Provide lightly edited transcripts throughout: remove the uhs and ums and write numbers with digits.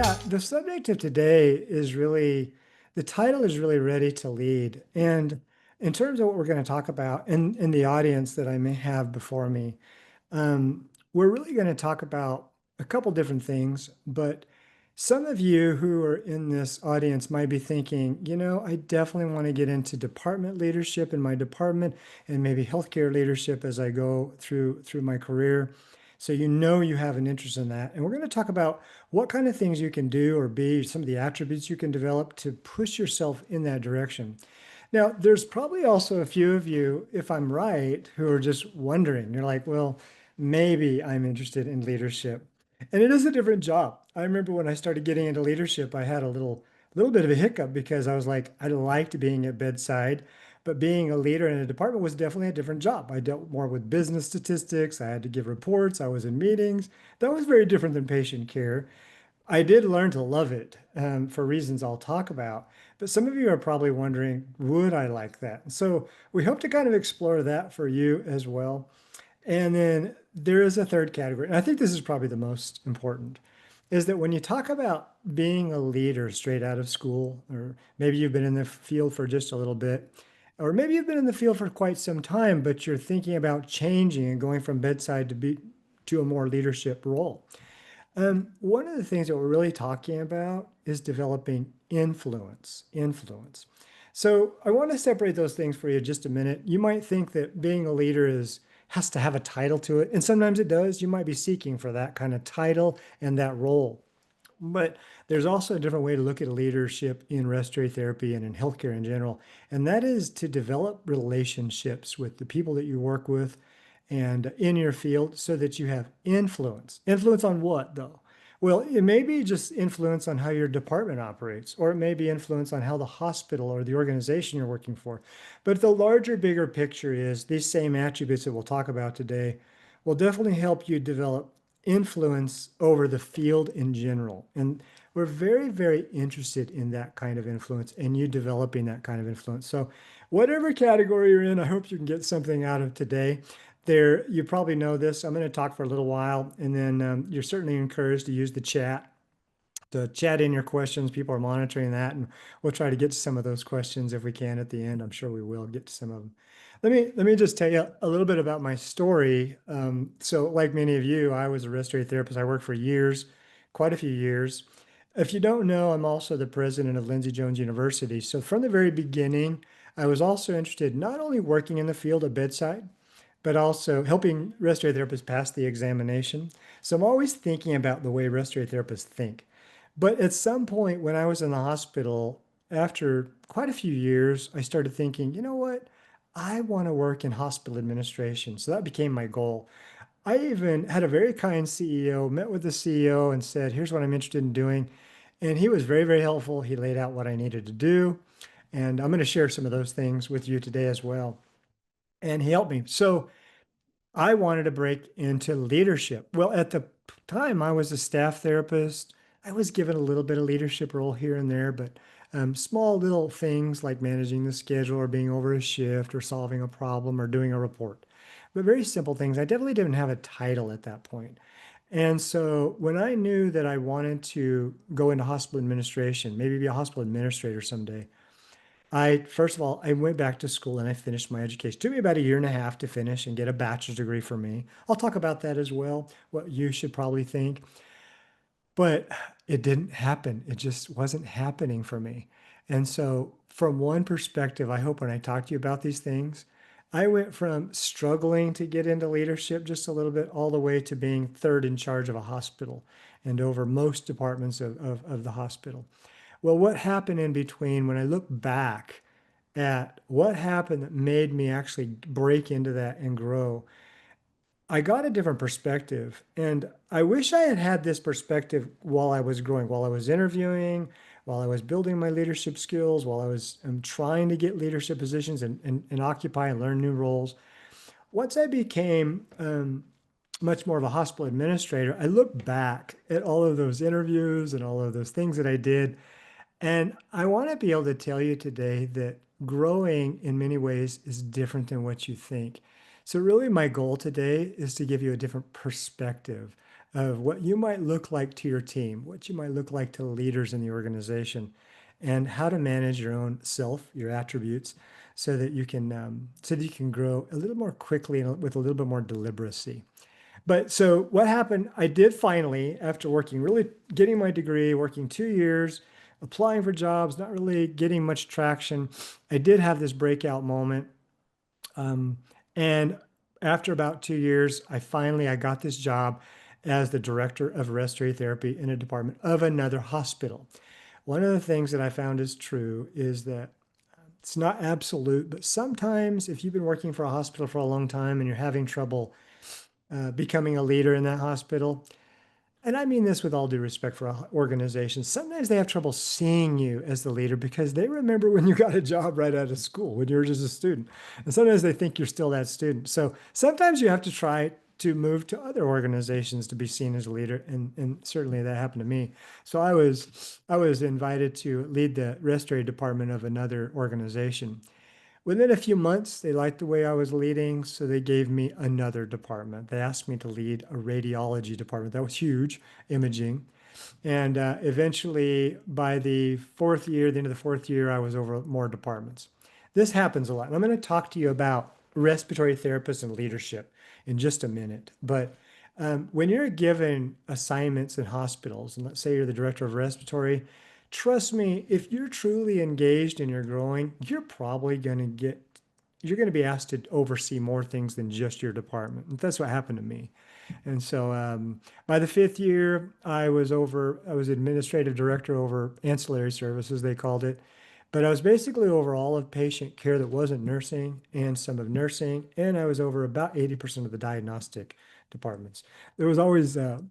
Yeah, the subject of today is really, the title is really Ready to Lead. And in terms of what we're going to talk about in the audience that I may have before me, we're really going to talk about a couple different things, but some of you who are in this audience might be thinking, I definitely want to get into department leadership in my department and maybe healthcare leadership as I go through my career. So you have an interest in that. And we're going to talk about what kind of things you can do or be, some of the attributes you can develop to push yourself in that direction. Now, there's probably also a few of you, if I'm right, who are just wondering. You're like, well, maybe I'm interested in leadership. And it is a different job. I remember when I started getting into leadership, I had a little bit of a hiccup because I was like, I liked being at bedside, but being a leader in a department was definitely a different job. I dealt more with business statistics. I had to give reports. I was in meetings. That was very different than patient care. I did learn to love it for reasons I'll talk about. But some of you are probably wondering, would I like that? So we hope to kind of explore that for you as well. And then there is a third category, and I think this is probably the most important, is that when you talk about being a leader straight out of school, or maybe you've been in the field for just a little bit, or maybe you've been in the field for quite some time, but you're thinking about changing and going from bedside to a more leadership role. One of the things that we're really talking about is developing influence. Influence. So I want to separate those things for you just a minute. You might think that being a leader has to have a title to it, and sometimes it does. You might be seeking for that kind of title and that role. But there's also a different way to look at leadership in respiratory therapy and in healthcare in general, and that is to develop relationships with the people that you work with and in your field so that you have influence. Influence on what, though? Well, it may be just influence on how your department operates, or it may be influence on how the hospital or the organization you're working for. But the larger, bigger picture is these same attributes that we'll talk about today will definitely help you develop influence over the field in general. And we're very, very interested in that kind of influence and you developing that kind of influence. So, whatever category you're in, I hope you can get something out of today. There, you probably know this. I'm going to talk for a little while, and then you're certainly encouraged to use the chat to chat in your questions. People are monitoring that, and we'll try to get to some of those questions if we can at the end. I'm sure we will get to some of them. Let me just tell you a little bit about my story. So, like many of you, I was a respiratory therapist. I worked for years, quite a few years. If you don't know, I'm also the president of Lindsey Jones University. So, from the very beginning, I was also interested not only working in the field of bedside, but also helping respiratory therapists pass the examination. So I'm always thinking about the way respiratory therapists think. But at some point when I was in the hospital, after quite a few years, I started thinking, you know what? I want to work in hospital administration. So that became my goal. I even had a very kind CEO, met with the CEO and said, here's what I'm interested in doing. And he was very, very helpful. He laid out what I needed to do. And I'm going to share some of those things with you today as well. And he helped me. So I wanted to break into leadership. Well, at the time, I was a staff therapist. I was given a little bit of leadership role here and there, but small little things like managing the schedule or being over a shift or solving a problem or doing a report. But very simple things. I definitely didn't have a title at that point. And so when I knew that I wanted to go into hospital administration, maybe be a hospital administrator someday, first of all, I went back to school and I finished my education. It took me about a year and a half to finish and get a bachelor's degree for me. I'll talk about that as well, what you should probably think. But it didn't happen. It just wasn't happening for me. And so, from one perspective, I hope when I talk to you about these things, I went from struggling to get into leadership just a little bit all the way to being third in charge of a hospital and over most departments of the hospital. Well, what happened in between when I look back at what happened that made me actually break into that and grow? I got a different perspective. And I wish I had had this perspective while I was growing, while I was interviewing, while I was building my leadership skills, while I was trying to get leadership positions and occupy and learn new roles. Once I became much more of a hospital administrator, I look back at all of those interviews and all of those things that I did. And I want to be able to tell you today that growing in many ways is different than what you think. So, really, my goal today is to give you a different perspective of what you might look like to your team, what you might look like to leaders in the organization, and how to manage your own self, your attributes, so that you can grow a little more quickly and with a little bit more deliberacy. But so what happened? I did finally, after working really getting my degree, working 2 years, applying for jobs, not really getting much traction. I did have this breakout moment. Um, and after about 2 years, I got this job as the director of respiratory therapy in a department of another hospital. One of the things that I found is true is that it's not absolute, but sometimes if you've been working for a hospital for a long time and you're having trouble becoming a leader in that hospital, and I mean this with all due respect for organizations, sometimes they have trouble seeing you as the leader because they remember when you got a job right out of school, when you were just a student. And sometimes they think you're still that student. So sometimes you have to try to move to other organizations to be seen as a leader. And certainly that happened to me. So I was invited to lead the respiratory department of another organization. Within a few months, they liked the way I was leading, so they gave me another department. They asked me to lead a radiology department. That was huge, imaging. And eventually, by the end of the fourth year, I was over more departments. This happens a lot. And I'm going to talk to you about respiratory therapists and leadership in just a minute. But when you're given assignments in hospitals, and let's say you're the director of respiratory, trust me, if you're truly engaged and you're growing, you're going to be asked to oversee more things than just your department. And that's what happened to me. And so by the fifth year, I was administrative director over ancillary services, they called it. But I was basically over all of patient care that wasn't nursing and some of nursing. And I was over about 80% of the diagnostic departments. There was always the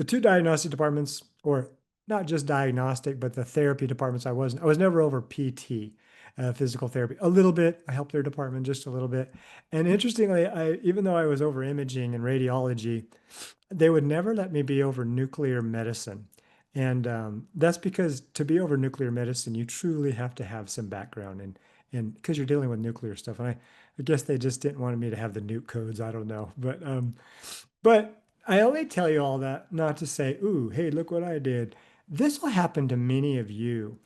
two diagnostic departments, or not just diagnostic, but the therapy departments. I was never over PT, physical therapy. A little bit. I helped their department just a little bit. And interestingly, even though I was over imaging and radiology, they would never let me be over nuclear medicine. And that's because to be over nuclear medicine, you truly have to have some background and because you're dealing with nuclear stuff. And I guess they just didn't want me to have the nuke codes. I don't know. But I only tell you all that not to say, ooh, hey, look what I did. This will happen to many of you.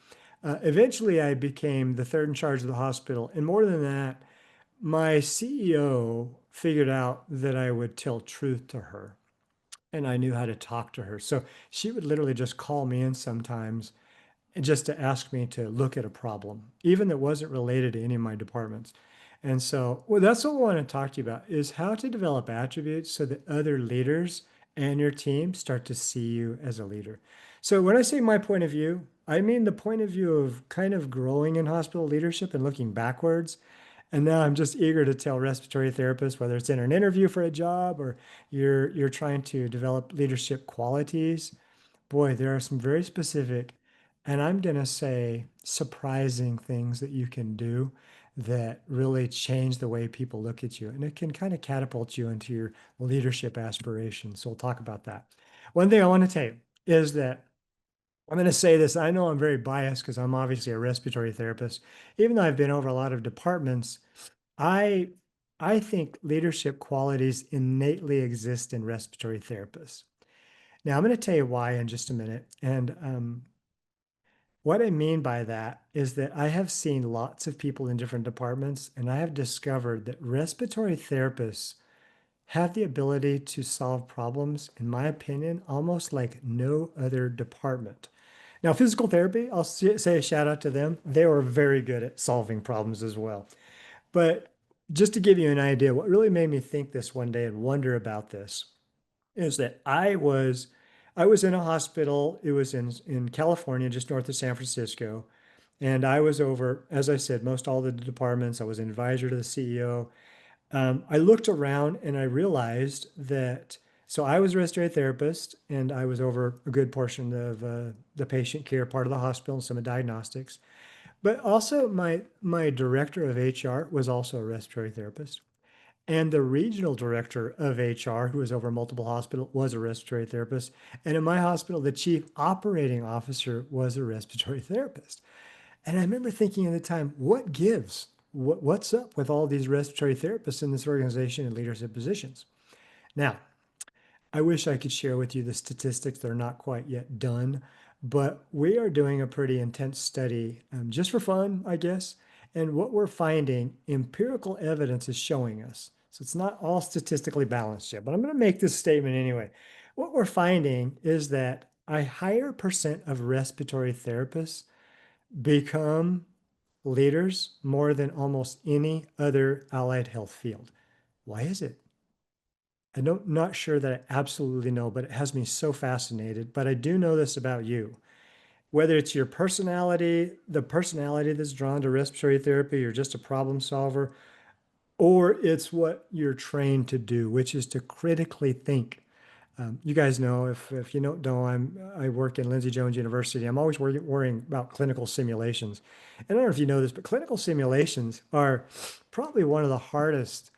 Eventually, I became the third in charge of the hospital. And more than that, my CEO figured out that I would tell truth to her and I knew how to talk to her. So she would literally just call me in sometimes and just to ask me to look at a problem, even that wasn't related to any of my departments. And so, well, that's what we want to talk to you about is how to develop attributes so that other leaders and your team start to see you as a leader. So when I say my point of view, I mean the point of view of kind of growing in hospital leadership and looking backwards. And now I'm just eager to tell respiratory therapists, whether it's in an interview for a job or you're trying to develop leadership qualities. Boy, there are some very specific, and I'm going to say surprising things that you can do that really change the way people look at you. And it can kind of catapult you into your leadership aspirations. So we'll talk about that. One thing I want to tell you is that I'm going to say this. I know I'm very biased because I'm obviously a respiratory therapist. Even though I've been over a lot of departments, I I think leadership qualities innately exist in respiratory therapists. Now, I'm going to tell you why in just a minute. And what I mean by that is that I have seen lots of people in different departments, and I have discovered that respiratory therapists have the ability to solve problems, in my opinion, almost like no other department. Now, physical therapy, say a shout out to them. They were very good at solving problems as well. But just to give you an idea, what really made me think this one day and wonder about this is that I was in a hospital. It was in California, just north of San Francisco. And I was over, as I said, most all the departments. I was an advisor to the CEO. I looked around and I realized that, so I was a respiratory therapist and I was over a good portion of the patient care part of the hospital and some of diagnostics. But also my director of HR was also a respiratory therapist. And the regional director of HR, who was over multiple hospitals, was a respiratory therapist. And in my hospital, the chief operating officer was a respiratory therapist. And I remember thinking at the time, what gives? What's up with all these respiratory therapists in this organization in leadership positions? Now, I wish I could share with you the statistics. They're not quite yet done, but we are doing a pretty intense study just for fun, I guess. And what we're finding, empirical evidence is showing us. So it's not all statistically balanced yet, but I'm going to make this statement anyway. What we're finding is that a higher percent of respiratory therapists become leaders more than almost any other allied health field. Why is it? I'm not sure that I absolutely know, but it has me so fascinated. But I do know this about you. Whether it's your personality, the personality that's drawn to respiratory therapy, you're just a problem solver, or it's what you're trained to do, which is to critically think. You guys know, if you don't know, I work in Lindsay Jones University. I'm always worrying about clinical simulations. And I don't know if you know this, but clinical simulations are probably one of the hardest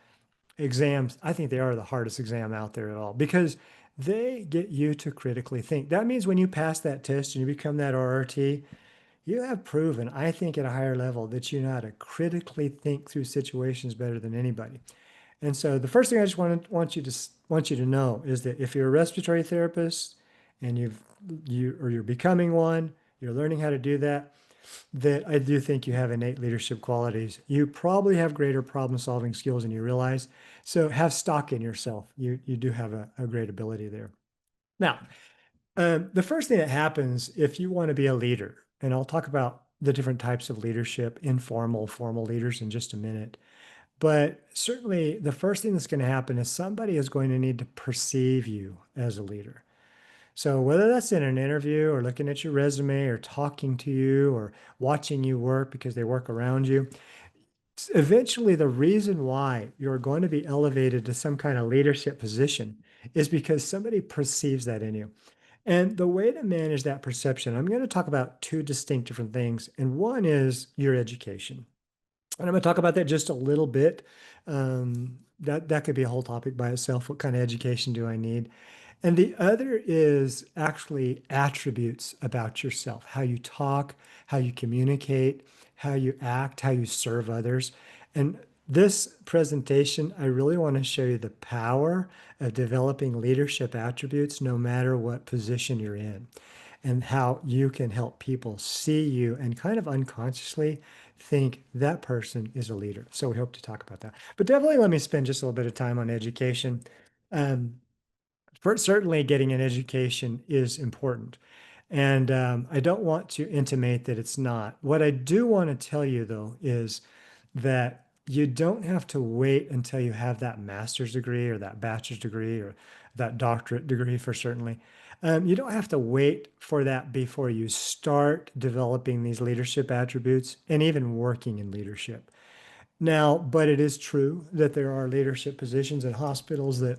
exams. I think they are the hardest exam out there at all because they get you to critically think. That means when you pass that test and you become that RRT, you have proven, I think, at a higher level that you know how to critically think through situations better than anybody. And so the first thing I just want you to know is that if you're a respiratory therapist and you're becoming one, you're learning how to do that, that I do think you have innate leadership qualities. You probably have greater problem solving skills than you realize. So have stock in yourself. You do have a great ability there. Now, the first thing that happens if you want to be a leader, and I'll talk about the different types of leadership, informal, formal leaders in just a minute. But certainly the first thing that's going to happen is somebody is going to need to perceive you as a leader. So whether that's in an interview or looking at your resume or talking to you or watching you work because they work around you, eventually the reason why you're going to be elevated to some kind of leadership position is because somebody perceives that in you. And the way to manage that perception, I'm going to talk about two distinct different things. And one is your education. And I'm going to talk about that just a little bit. That could be a whole topic by itself. What kind of education do I need? And the other is actually attributes about yourself, how you talk, how you communicate, how you act, how you serve others. And this presentation, I really want to show you the power of developing leadership attributes no matter what position you're in, and how you can help people see you and kind of unconsciously think that person is a leader. So we hope to talk about that. But definitely let me spend just a little bit of time on education. Um, Certainly getting an education is important. And I don't want to intimate that it's not. What I do want to tell you, though, is that you don't have to wait until you have that master's degree or that bachelor's degree or that doctorate degree for certainly. You don't have to wait for that before you start developing these leadership attributes and even working in leadership. Now, but it is true that there are leadership positions in hospitals that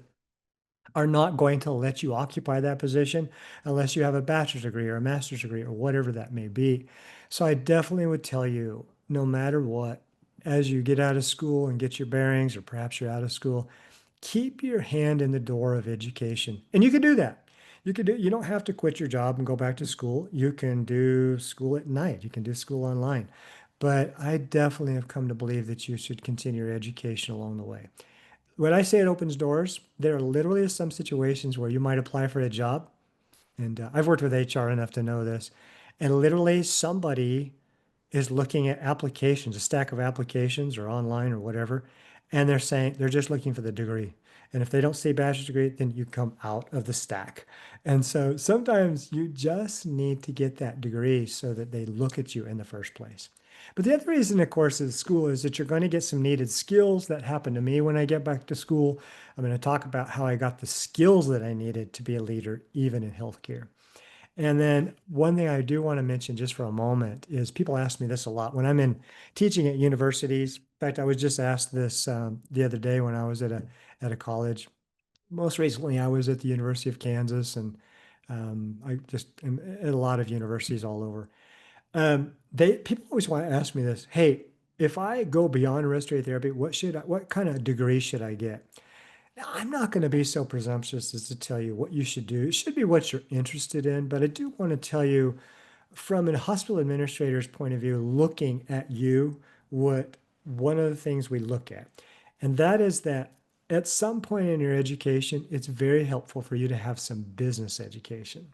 are not going to let you occupy that position unless you have a bachelor's degree or a master's degree or whatever that may be. So I definitely would tell you, no matter what, as you get out of school and get your bearings, or perhaps you're out of school, keep your hand in the door of education. And you can do that. You don't have to quit your job and go back to school. You can do school at night. You can do school online. But I definitely have come to believe that you should continue your education along the way. When I say it opens doors, there are literally some situations where you might apply for a job. And I've worked with HR enough to know this. And literally somebody is looking at applications, a stack of applications or online or whatever, and they're saying they're just looking for the degree. And if they don't see bachelor's degree, then you come out of the stack. And so sometimes you just need to get that degree so that they look at you in the first place. But the other reason, of course, is school is that you're going to get some needed skills that happen to me when I get back to school. I'm going to talk about how I got the skills that I needed to be a leader, even in healthcare. And then one thing I do want to mention just for a moment is people ask me this a lot when I'm in teaching at universities. In fact, I was just asked this the other day when I was at a college. Most recently, I was at the University of Kansas, and I just am at a lot of universities all over. They people always want to ask me this. Hey, if I go beyond respiratory therapy, what kind of degree should I get? Now, I'm not going to be so presumptuous as to tell you what you should do. It should be what you're interested in, but I do want to tell you from a hospital administrator's point of view, looking at you, what one of the things we look at, and that is that at some point in your education, it's very helpful for you to have some business education.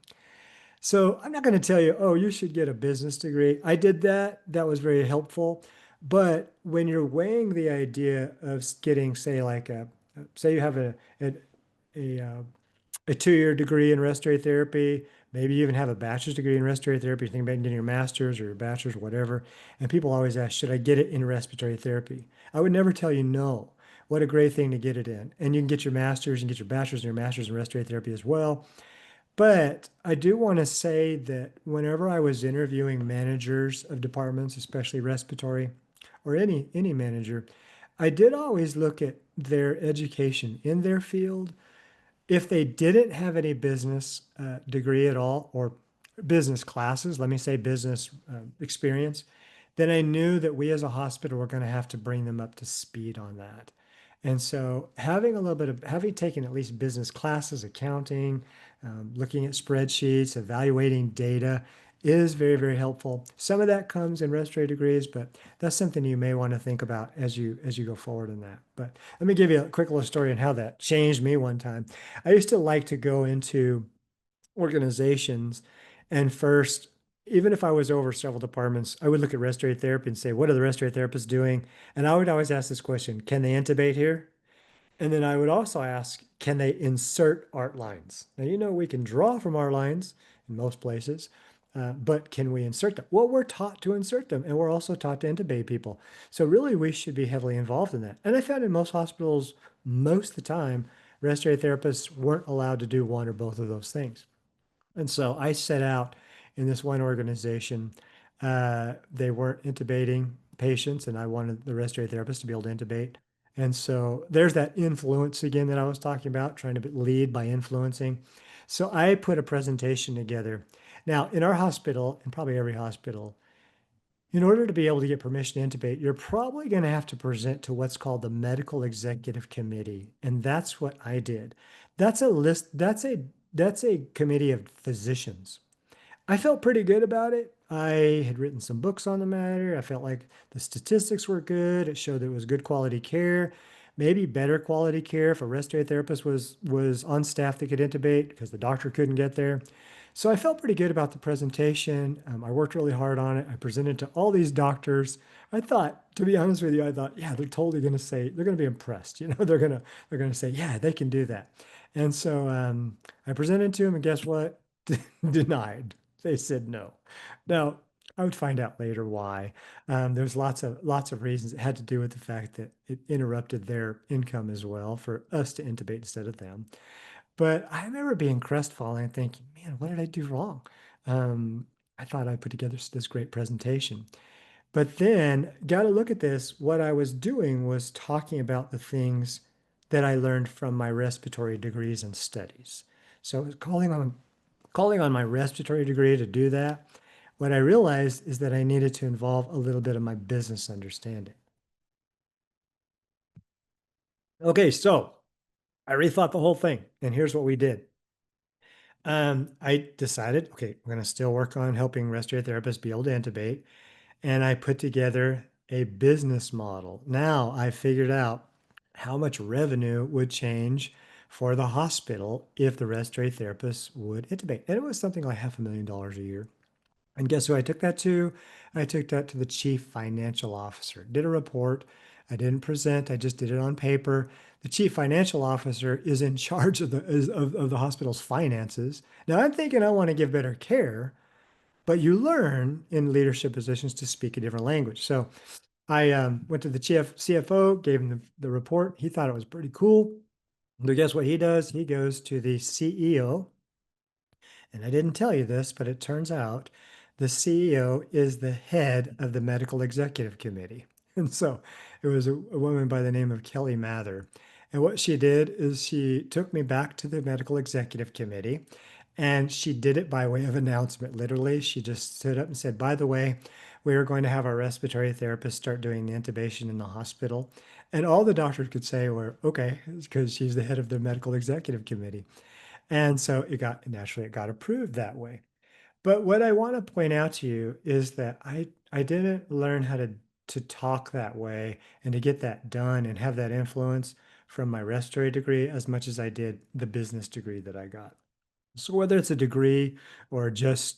So I'm not going to tell you, oh, you should get a business degree. I did that. That was very helpful. But when you're weighing the idea of getting, say, say you have a, uh, a 2 year degree in respiratory therapy, maybe you even have a bachelor's degree in respiratory therapy, you think about getting your master's or your bachelor's, whatever. And people always ask, should I get it in respiratory therapy? I would never tell you no. What a great thing to get it in. And you can get your master's and get your bachelor's and your master's in respiratory therapy as well. But I do want to say that whenever I was interviewing managers of departments, especially respiratory or any manager, I did always look at their education in their field. If they didn't have any business degree at all or business classes, let me say business experience, then I knew that we as a hospital were going to have to bring them up to speed on that. And so having a little bit of having taken at least business classes, accounting, looking at spreadsheets, evaluating data is very, very helpful. Some of that comes in respiratory degrees, but that's something you may want to think about as you go forward in that. But let me give you a quick little story on how that changed me one time. I used to like to go into organizations and first, even if I was over several departments, I would look at respiratory therapy and say, what are the respiratory therapists doing? And I would always ask this question, can they intubate here? And then I would also ask, can they insert art lines? Now, we can draw from art lines in most places, but can we insert them? Well, we're taught to insert them, and we're also taught to intubate people. So really, we should be heavily involved in that. And I found in most hospitals, most of the time, respiratory therapists weren't allowed to do one or both of those things. And so I set out in this one organization. They weren't intubating patients, and I wanted the respiratory therapist to be able to intubate. And so there's that influence again that I was talking about, trying to lead by influencing. So I put a presentation together. Now, in our hospital, and probably every hospital, in order to be able to get permission to intubate, you're probably going to have to present to what's called the Medical Executive Committee. And that's what I did. That's a list, that's a committee of physicians. I felt pretty good about it. I had written some books on the matter. I felt like the statistics were good. It showed that it was good quality care, maybe better quality care if a respiratory therapist was on staff that could intubate because the doctor couldn't get there. So I felt pretty good about the presentation. I worked really hard on it. I presented to all these doctors. I thought, to be honest with you, I thought, yeah, they're totally going to say they're going to be impressed. They're going to say, yeah, they can do that. And so I presented to them, and guess what? Denied. They said no. Now, I would find out later why. There's lots of reasons. It had to do with the fact that it interrupted their income as well for us to intubate instead of them. But I remember being crestfallen and thinking, man, what did I do wrong? Um, I thought I put together this great presentation. But then, got to look at this. What I was doing was talking about the things that I learned from my respiratory degrees and studies. So I was calling on my respiratory degree to do that. What I realized is that I needed to involve a little bit of my business understanding. Okay, so I rethought the whole thing, and here's what we did. I decided, okay, we're going to still work on helping respiratory therapists be able to intubate, and I put together a business model. Now I figured out how much revenue would change for the hospital if the respiratory therapists would intubate. And it was something like $500,000 a year. And guess who I took that to? I took that to the chief financial officer. Did a report. I didn't present. I just did it on paper. The chief financial officer is in charge of the hospital's finances. Now I'm thinking I want to give better care, but you learn in leadership positions to speak a different language. So I went to the chief CFO, gave him the report. He thought it was pretty cool. But guess what he does? He goes to the CEO, and I didn't tell you this, but it turns out the CEO is the head of the medical executive committee. And so it was a woman by the name of Kelly Mather. And what she did is she took me back to the medical executive committee, and she did it by way of announcement. Literally, she just stood up and said, by the way, we are going to have our respiratory therapist start doing the intubation in the hospital. And all the doctors could say were, okay, because she's the head of the medical executive committee. And so it got approved that way. But what I want to point out to you is that I didn't learn how to talk that way and to get that done and have that influence from my respiratory degree as much as I did the business degree that I got. So whether it's a degree or just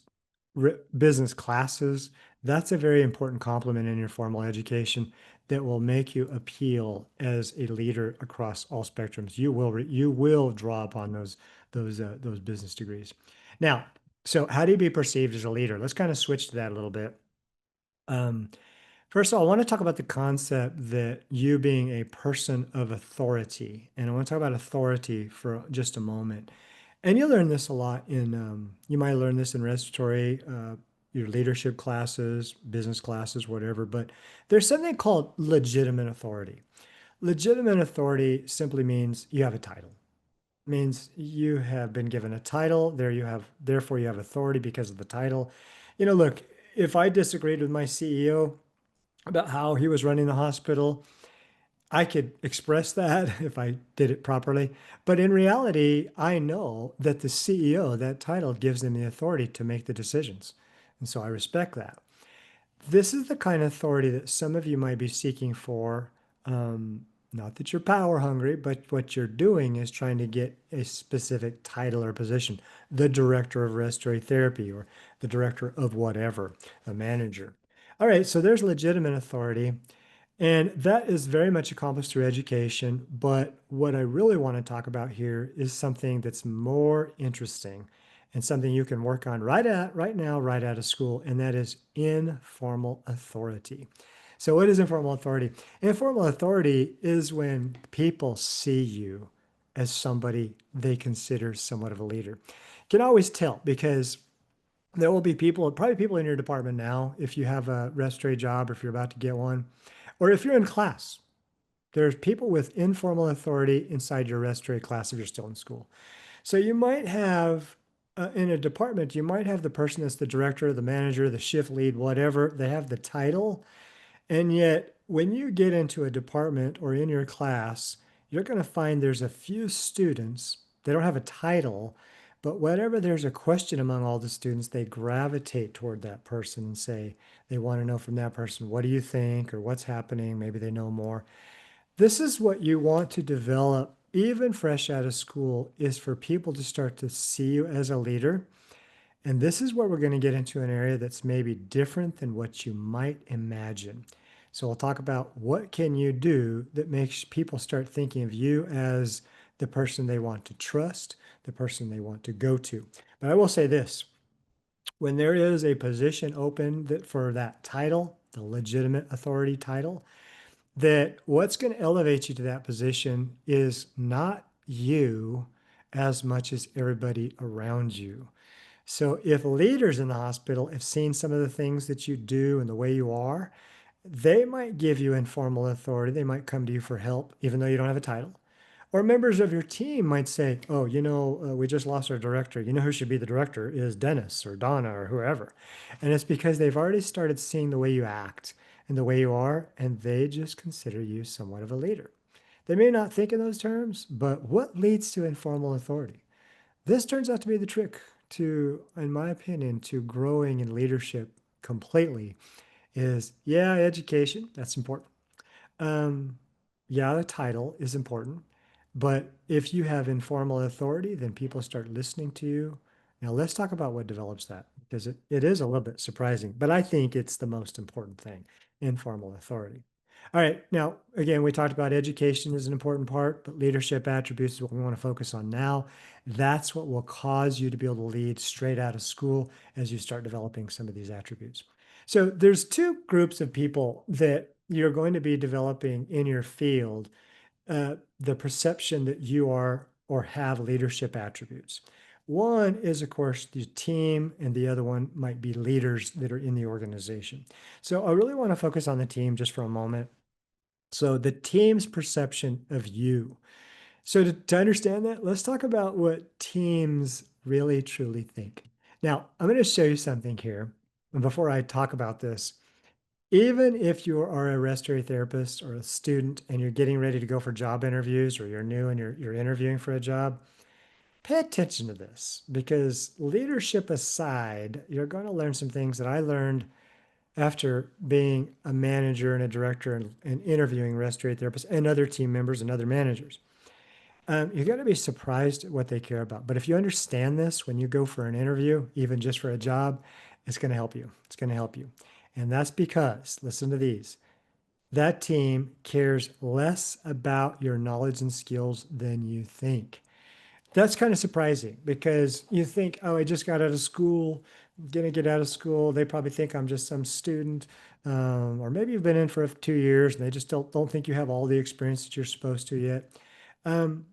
business classes, that's a very important complement in your formal education that will make you appeal as a leader across all spectrums. You will draw upon those business degrees. Now, so how do you be perceived as a leader? Let's kind of switch to that a little bit. Um, First of all, I want to talk about the concept that you being a person of authority, and I want to talk about authority for just a moment. And you learn this a lot you might learn this in respiratory, your leadership classes, business classes, whatever, but there's something called legitimate authority. Legitimate authority simply means you have a title. It means you have been given a title, therefore you have authority because of the title. Look, if I disagreed with my CEO about how he was running the hospital, I could express that if I did it properly. But in reality, I know that the CEO, that title gives them the authority to make the decisions. And so I respect that. This is the kind of authority that some of you might be seeking for. Not that you're power hungry, but what you're doing is trying to get a specific title or position, the director of respiratory therapy or the director of whatever, a manager. All right, so there's legitimate authority. And that is very much accomplished through education. But what I really want to talk about here is something that's more interesting and something you can work on right now, right out of school, and that is informal authority. So what is informal authority? Informal authority is when people see you as somebody they consider somewhat of a leader. You can always tell because there will be people, probably people in your department now, if you have a respiratory job or if you're about to get one, or if you're in class. There's people with informal authority inside your respiratory class if you're still in school. So you might have, in a department, you might have the person that's the director, the manager, the shift lead, whatever. They have the title. And yet, when you get into a department or in your class, you're going to find there's a few students, they don't have a title, but whenever there's a question among all the students, they gravitate toward that person and say, they want to know from that person, what do you think or what's happening? Maybe they know more. This is what you want to develop, even fresh out of school, is for people to start to see you as a leader. And this is where we're going to get into an area that's maybe different than what you might imagine. So we'll talk about what can you do that makes people start thinking of you as the person they want to trust, the person they want to go to. But I will say this, when there is a position open that for that title, the legitimate authority title, that what's going to elevate you to that position is not you as much as everybody around you. So if leaders in the hospital have seen some of the things that you do and the way you are, they might give you informal authority. They might come to you for help, even though you don't have a title. Or members of your team might say, oh, we just lost our director. You know who should be the director is Dennis or Donna or whoever. And it's because they've already started seeing the way you act and the way you are, and they just consider you somewhat of a leader. They may not think in those terms, but what leads to informal authority? This turns out to be the trick to, in my opinion, to growing in leadership completely is, yeah, education, that's important. Um, yeah, the title is important, but if you have informal authority, then people start listening to you. Now, let's talk about what develops that because it is a little bit surprising, but I think it's the most important thing, informal authority. All right. Now, again, we talked about education is an important part, but leadership attributes is what we want to focus on now. That's what will cause you to be able to lead straight out of school as you start developing some of these attributes. So there's two groups of people that you're going to be developing in your field, the perception that you are or have leadership attributes. One is, of course, the team, and the other one might be leaders that are in the organization. So I really want to focus on the team just for a moment. So the team's perception of you. So to understand that, let's talk about what teams really truly think. Now, I'm going to show you something here. And before I talk about this, even if you are a respiratory therapist or a student and you're getting ready to go for job interviews or you're new and you're interviewing for a job, pay attention to this because leadership aside, you're going to learn some things that I learned after being a manager and a director and interviewing respiratory therapists and other team members and other managers. You're going to be surprised at what they care about. But if you understand this when you go for an interview, even just for a job, it's going to help you. It's going to help you. And that's because, listen to these, that team cares less about your knowledge and skills than you think. That's kind of surprising because you think, oh, I just got out of school, I'm gonna get out of school. They probably think I'm just some student. Or maybe you've been in for 2 years and they just don't think you have all the experience that you're supposed to yet. Um,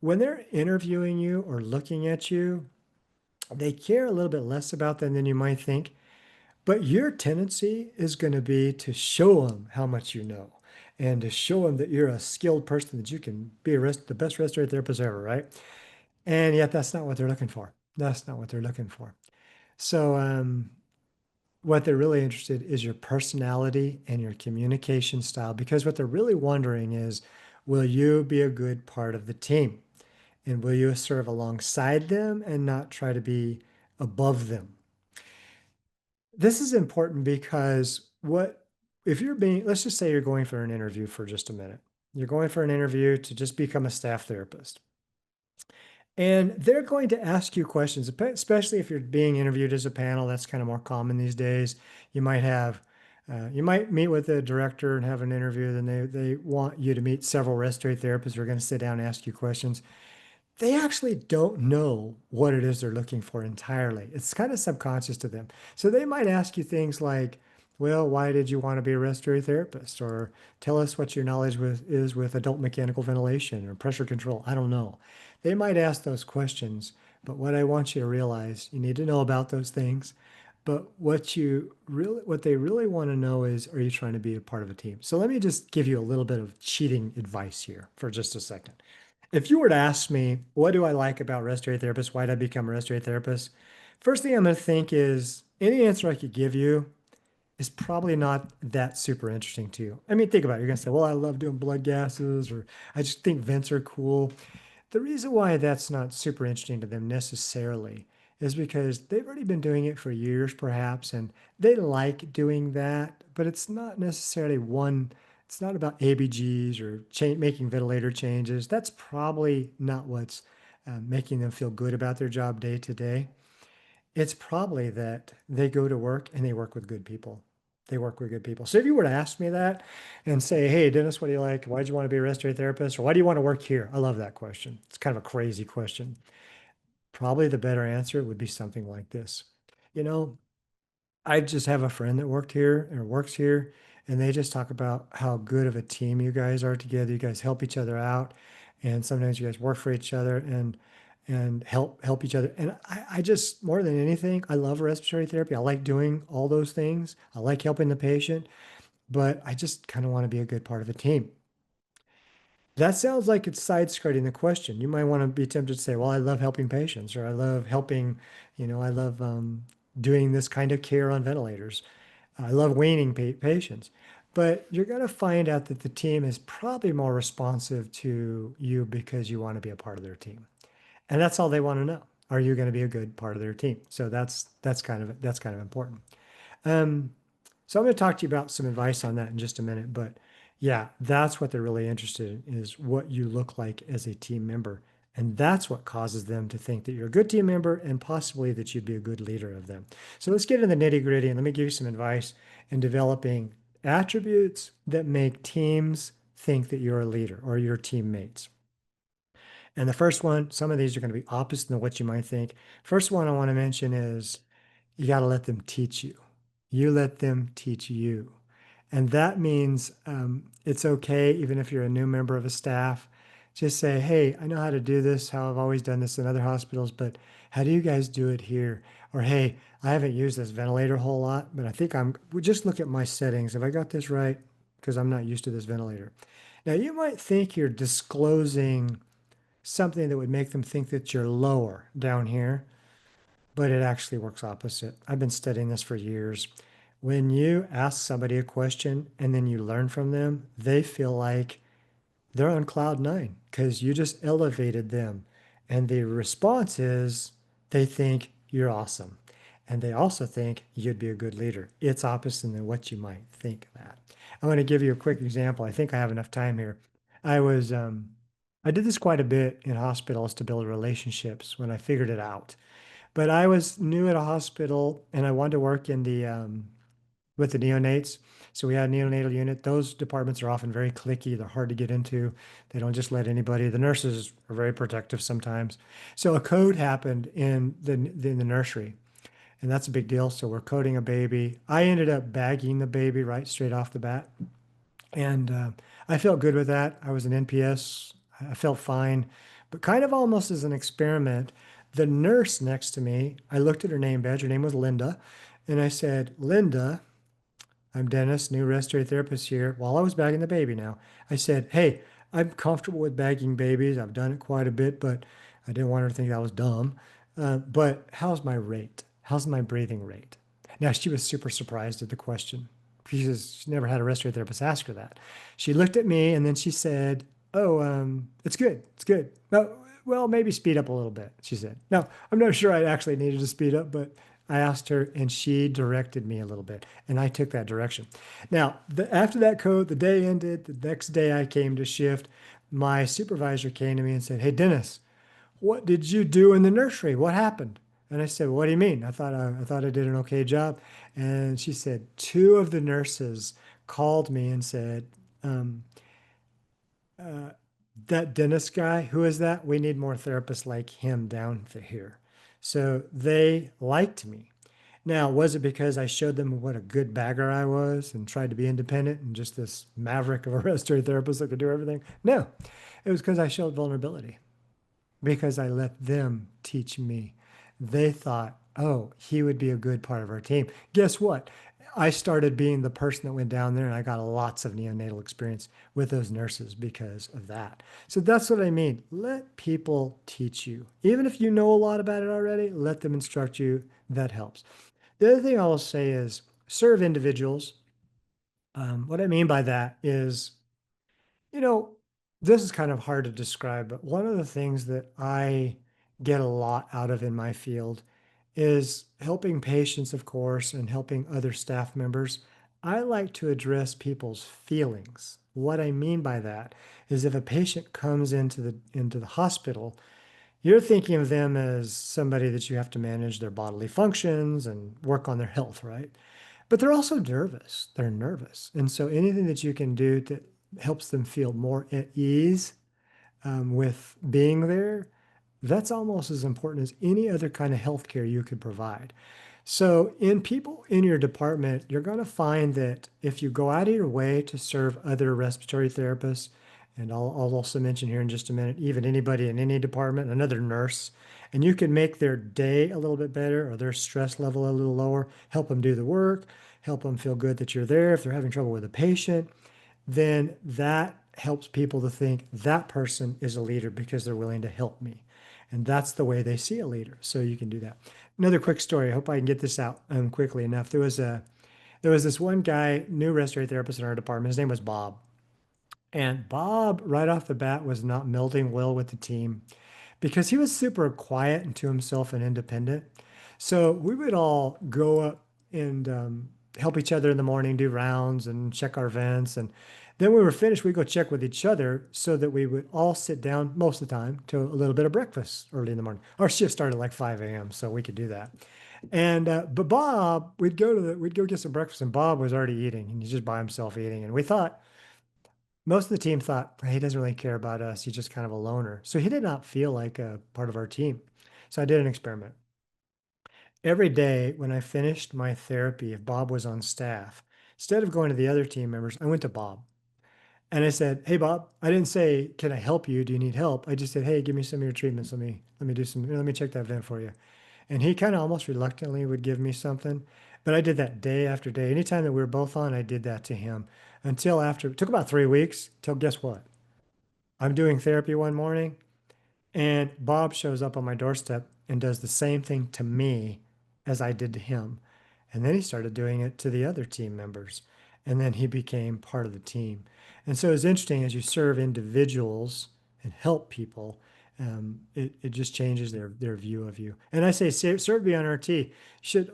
when they're interviewing you or looking at you, they care a little bit less about them than you might think. But your tendency is going to be to show them how much you know and to show them that you're a skilled person, that you can be the best respiratory therapist ever, right? And yet that's not what they're looking for. That's not what they're looking for. So, what they're really interested is your personality and your communication style, because what they're really wondering is, will you be a good part of the team? And will you serve alongside them and not try to be above them? This is important because if you're being, let's just say you're going for an interview for just a minute. You're going for an interview to just become a staff therapist. And they're going to ask you questions, especially if you're being interviewed as a panel. That's kind of more common these days. You might meet with the director and have an interview. Then they want you to meet several respiratory therapists who are going to sit down and ask you questions. They actually don't know what it is they're looking for entirely. It's kind of subconscious to them. So they might ask you things like, well, why did you want to be a respiratory therapist? Or tell us what your knowledge is with adult mechanical ventilation or pressure control. I don't know. They might ask those questions, but what I want you to realize, you need to know about those things. But what they really want to know is, are you trying to be a part of a team? So let me just give you a little bit of cheating advice here for just a second. If you were to ask me, what do I like about respiratory therapists? Why did I become a respiratory therapist? First thing I'm going to think is any answer I could give you is probably not that super interesting to you. I mean, think about it. You're going to say, well, I love doing blood gases, or I just think vents are cool. The reason why that's not super interesting to them necessarily is because they've already been doing it for years, perhaps, and they like doing that, but it's not necessarily it's not about ABGs or making ventilator changes. That's probably not what's making them feel good about their job day to day. It's probably that they go to work and they work with good people. They work with good people. So if you were to ask me that and say, hey, Dennis, what do you like? Why do you want to be a respiratory therapist? Or why do you want to work here? I love that question. It's kind of a crazy question. Probably the better answer would be something like this. You know, I just have a friend that worked here or works here, and they just talk about how good of a team you guys are together. You guys help each other out, and sometimes you guys work for each other and help each other. And I just more than anything, I love respiratory therapy. I like doing all those things. I like helping the patient, but I just kind of want to be a good part of a team. That sounds like it's side skirting the question. You might want to be tempted to say, well, I love helping patients, or I love helping, I love doing this kind of care on ventilators. I love weaning patients. But you're going to find out that the team is probably more responsive to you because you want to be a part of their team. And that's all they want to know. Are you going to be a good part of their team? So that's kind of important. Um, so I'm going to talk to you about some advice on that in just a minute. But yeah, that's what they're really interested in is what you look like as a team member. And that's what causes them to think that you're a good team member and possibly that you'd be a good leader of them. So let's get into the nitty gritty and let me give you some advice in developing attributes that make teams think that you're a leader or your teammates. And the first one, some of these are going to be opposite than what you might think. First one I want to mention is you got to let them teach you. You let them teach you. And that means it's okay, even if you're a new member of a staff, just say, hey, I know how to do this, how I've always done this in other hospitals, but how do you guys do it here? Or, hey, I haven't used this ventilator a whole lot, but I think just look at my settings. Have I got this right? Because I'm not used to this ventilator. Now, you might think you're disclosing something that would make them think that you're lower down here, but it actually works opposite. I've been studying this for years. When you ask somebody a question and then you learn from them, they feel like they're on cloud nine because you just elevated them. And the response is they think you're awesome. And they also think you'd be a good leader. It's opposite than what you might think of that. I want to give you a quick example. I think I have enough time here. I was, I did this quite a bit in hospitals to build relationships when I figured it out. But I was new at a hospital and I wanted to work in the with the neonates. So we had a neonatal unit. Those departments are often very cliquey. They're hard to get into. They don't just let anybody. The nurses are very protective sometimes. So a code happened in the nursery, and that's a big deal. So we're coding a baby. I ended up bagging the baby right straight off the bat, and I felt good with that. I was an NPS. I felt fine, but kind of almost as an experiment. The nurse next to me, I looked at her name badge. Her name was Linda, and I said, Linda, I'm Dennis, new respiratory therapist here. While I was bagging the baby now, I said, hey, I'm comfortable with bagging babies. I've done it quite a bit, but I didn't want her to think I was dumb. But how's my rate? How's my breathing rate? Now, she was super surprised at the question. She never had a respiratory therapist ask her that. She looked at me and then she said, oh, it's good. It's good. No, well, maybe speed up a little bit, she said. Now, I'm not sure I actually needed to speed up, but I asked her and she directed me a little bit and I took that direction. Now, after that code, the day ended. The next day I came to shift. My supervisor came to me and said, hey, Dennis, what did you do in the nursery? What happened? And I said, what do you mean? I thought I did an okay job. And she said, two of the nurses called me and said, um, uh, that Dennis guy, who is that? We need more therapists like him down here. So they liked me. Now, was it because I showed them what a good bagger I was and tried to be independent and just this maverick of a respiratory therapist that could do everything? No, it was because I showed vulnerability, because I let them teach me. They thought, oh, he would be a good part of our team. Guess what? I started being the person that went down there and I got lots of neonatal experience with those nurses because of that. So that's what I mean. Let people teach you. Even if you know a lot about it already, let them instruct you. That helps. The other thing I will say is serve individuals. What I mean by that is, you know, this is kind of hard to describe, but one of the things that I get a lot out of in my field is helping patients, of course, and helping other staff members. I like to address people's feelings. What I mean by that is if a patient comes into the hospital, you're thinking of them as somebody that you have to manage their bodily functions and work on their health, right? But they're also nervous. They're nervous. And so anything that you can do that helps them feel more at ease with being there, that's almost as important as any other kind of healthcare you could provide. So, in people in your department, you're going to find that if you go out of your way to serve other respiratory therapists, and I'll also mention here in just a minute, even anybody in any department, another nurse, and you can make their day a little bit better or their stress level a little lower, help them do the work, help them feel good that you're there. If they're having trouble with a patient, then that helps people to think that person is a leader because they're willing to help me. And that's the way they see a leader. So you can do that. Another quick story. I hope I can get this out quickly enough. There was this one guy, new respiratory therapist in our department. His name was Bob. And Bob, right off the bat, was not melding well with the team because he was super quiet and to himself and independent. So we would all go up and help each other in the morning, do rounds and check our vents. And then when we were finished, we'd go check with each other so that we would all sit down most of the time to a little bit of breakfast early in the morning. Our shift started like 5 a.m., so we could do that. And but Bob, we'd go get some breakfast, and Bob was already eating, and he's just by himself eating. And we thought most of the team thought he doesn't really care about us. He's just kind of a loner. So he did not feel like a part of our team. So I did an experiment. Every day when I finished my therapy, if Bob was on staff, instead of going to the other team members, I went to Bob and I said, "Hey Bob, I didn't say, can I help you? Do you need help?" I just said, "Hey, give me some of your treatments. Let me check that vent for you." And he kind of almost reluctantly would give me something. But I did that day after day. Anytime that we were both on, I did that to him until after, it took about 3 weeks till guess what? I'm doing therapy one morning and Bob shows up on my doorstep and does the same thing to me as I did to him. And then he started doing it to the other team members. And then he became part of the team. And so it's interesting as you serve individuals and help people, it just changes their view of you. And I say serve beyond RT.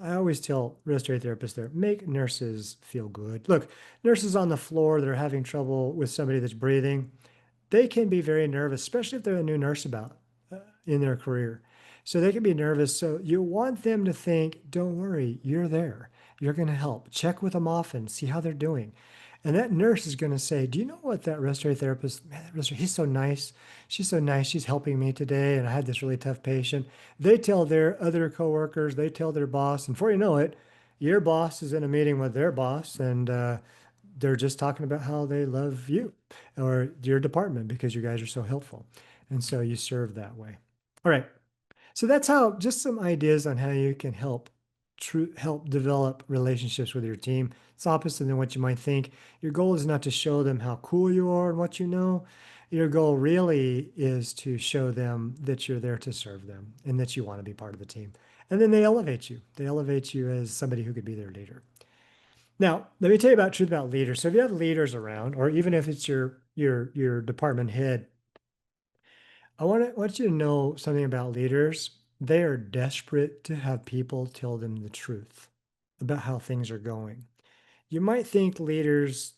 I always tell respiratory therapists there, make nurses feel good. Look, nurses on the floor that are having trouble with somebody that's breathing, they can be very nervous, especially if they're a new nurse in their career. So they can be nervous. So you want them to think, don't worry, you're there. You're going to help. Check with them often, see how they're doing. And that nurse is going to say, do you know what that respiratory therapist, man, he's so nice. She's so nice. She's helping me today. And I had this really tough patient. They tell their other coworkers, they tell their boss. And before you know it, your boss is in a meeting with their boss. And they're just talking about how they love you or your department because you guys are so helpful. And so you serve that way. All right. So that's how just some ideas on how you can help develop relationships with your team. It's opposite than what you might think. Your goal is not to show them how cool you are and what you know. Your goal really is to show them that you're there to serve them and that you want to be part of the team. And then they elevate you. They elevate you as somebody who could be their leader. Now, let me tell you about truth about leaders. So if you have leaders around, or even if it's your department head, I want you to know something about leaders. They are desperate to have people tell them the truth about how things are going. You might think leaders,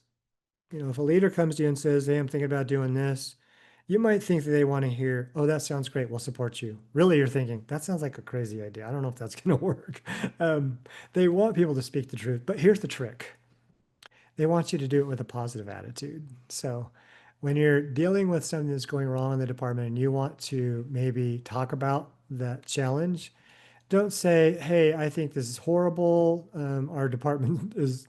if a leader comes to you and says, hey, I'm thinking about doing this, you might think that they want to hear, oh, that sounds great. We'll support you. Really, you're thinking, that sounds like a crazy idea. I don't know if that's going to work. They want people to speak the truth. But here's the trick. They want you to do it with a positive attitude. So when you're dealing with something that's going wrong in the department and you want to maybe talk about that challenge, don't say, hey, I think this is horrible. Our department is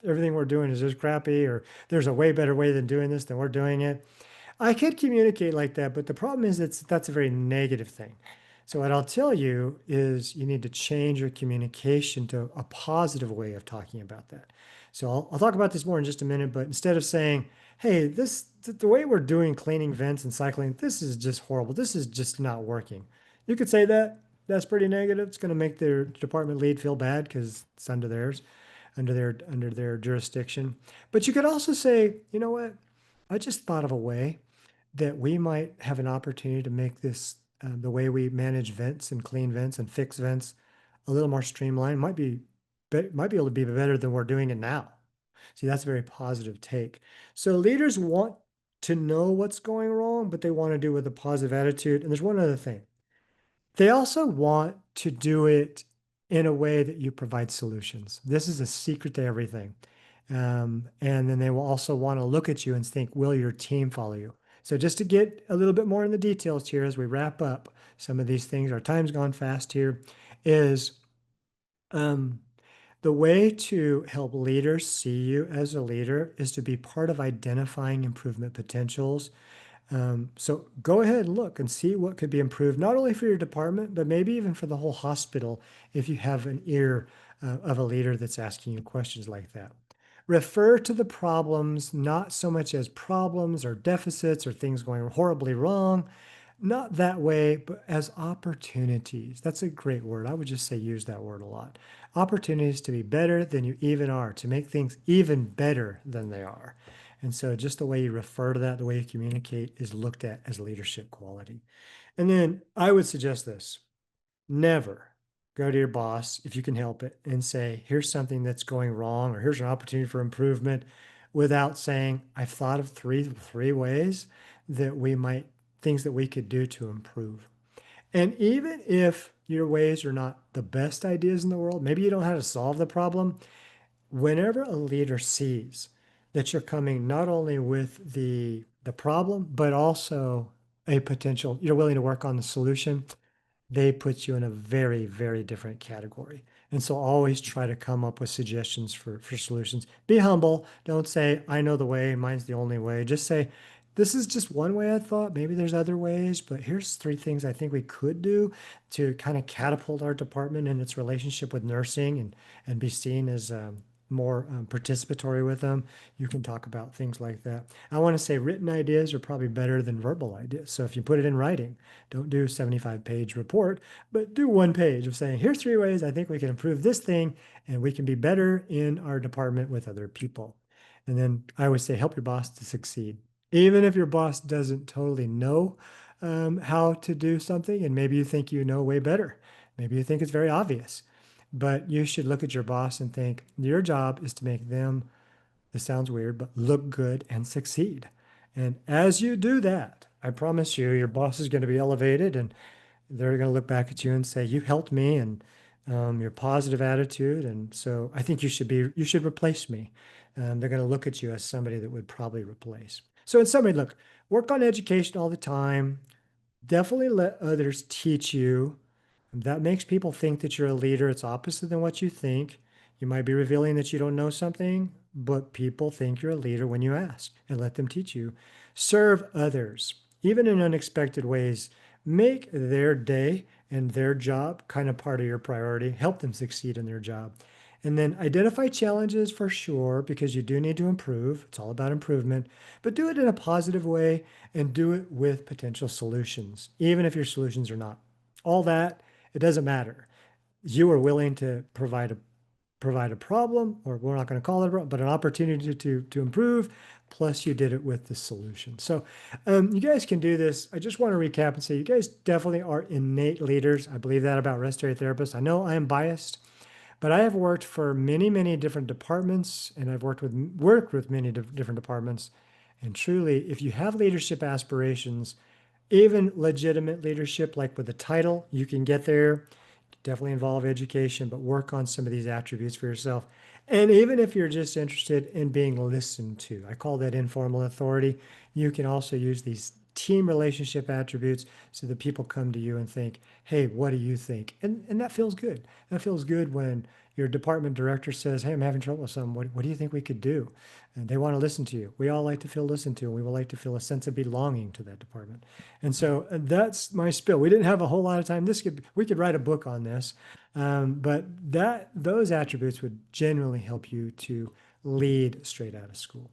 everything we're doing is just crappy, or there's a way better way than doing this than we're doing it. I could communicate like that, but the problem is that's a very negative thing. So what I'll tell you is you need to change your communication to a positive way of talking about that. So I'll talk about this more in just a minute, but instead of saying, hey, the way we're doing cleaning vents and cycling, this is just horrible. This is just not working. You could say that. That's pretty negative. It's going to make their department lead feel bad because it's under their jurisdiction. But you could also say, you know what? I just thought of a way that we might have an opportunity to make this the way we manage vents and clean vents and fix vents a little more streamlined. Might be able to be better than we're doing it now. See, that's a very positive take. So leaders want to know what's going wrong, but they want to do it with a positive attitude. And there's one other thing. They also want to do it in a way that you provide solutions. This is a secret to everything. And then they will also want to look at you and think, will your team follow you? So just to get a little bit more in the details here as we wrap up some of these things, our time's gone fast here, is um, the way to help leaders see you as a leader is to be part of identifying improvement potentials. So go ahead and look and see what could be improved, not only for your department, but maybe even for the whole hospital if you have an ear of a leader that's asking you questions like that. Refer to the problems not so much as problems or deficits or things going horribly wrong, not that way, but as opportunities. That's a great word. I would just say use that word a lot. Opportunities to be better than you even are, to make things even better than they are. And so just the way you refer to that, the way you communicate is looked at as leadership quality. And then I would suggest this. Never go to your boss if you can help it and say, here's something that's going wrong, or here's an opportunity for improvement, without saying, I've thought of three ways that things that we could do to improve. And even if your ways are not the best ideas in the world, maybe you don't know how to solve the problem, whenever a leader sees that you're coming not only with the problem, but also a potential, you're willing to work on the solution, they put you in a very, very different category. And so always try to come up with suggestions for solutions. Be humble. Don't say, I know the way, mine's the only way. Just say, this is just one way I thought. Maybe there's other ways, but here's three things I think we could do to kind of catapult our department and its relationship with nursing and be seen as more participatory with them. You can talk about things like that. I want to say written ideas are probably better than verbal ideas. So if you put it in writing, don't do a 75-page report, but do one page of saying, here's three ways I think we can improve this thing and we can be better in our department with other people. And then I always say, help your boss to succeed. Even if your boss doesn't totally know how to do something, and maybe you think you know way better. Maybe you think it's very obvious, but you should look at your boss and think your job is to make them, this sounds weird, but look good and succeed. And as you do that, I promise you, your boss is going to be elevated and they're going to look back at you and say, "You helped me," and your positive attitude. And so I think you should replace me. They're going to look at you as somebody that would probably replace. So in summary, look, work on education all the time. Definitely let others teach you. That makes people think that you're a leader. It's opposite than what you think. You might be revealing that you don't know something, but people think you're a leader when you ask and let them teach you. Serve others, even in unexpected ways. Make their day and their job kind of part of your priority. Help them succeed in their job. And then identify challenges for sure, because you do need to improve. It's all about improvement, but do it in a positive way and do it with potential solutions, even if your solutions are not all that, it doesn't matter. You are willing to provide a problem, or we're not going to call it a problem, but an opportunity to improve. Plus, you did it with the solution. So, you guys can do this. I just want to recap and say you guys definitely are innate leaders. I believe that about respiratory therapists. I know I am biased, but I have worked for many, many different departments, and I've worked with many different departments. And truly, if you have leadership aspirations, even legitimate leadership, like with a title, you can get there. Definitely involve education, but work on some of these attributes for yourself. And even if you're just interested in being listened to, I call that informal authority. You can also use these team relationship attributes so that people come to you and think, "Hey, what do you think?" And that feels good. That feels good when your department director says, "Hey, I'm having trouble with something. What do you think we could do?" And they want to listen to you. We all like to feel listened to, and we would like to feel a sense of belonging to that department. And so that's my spill. We didn't have a whole lot of time. We could write a book on this, but those attributes would genuinely help you to lead straight out of school.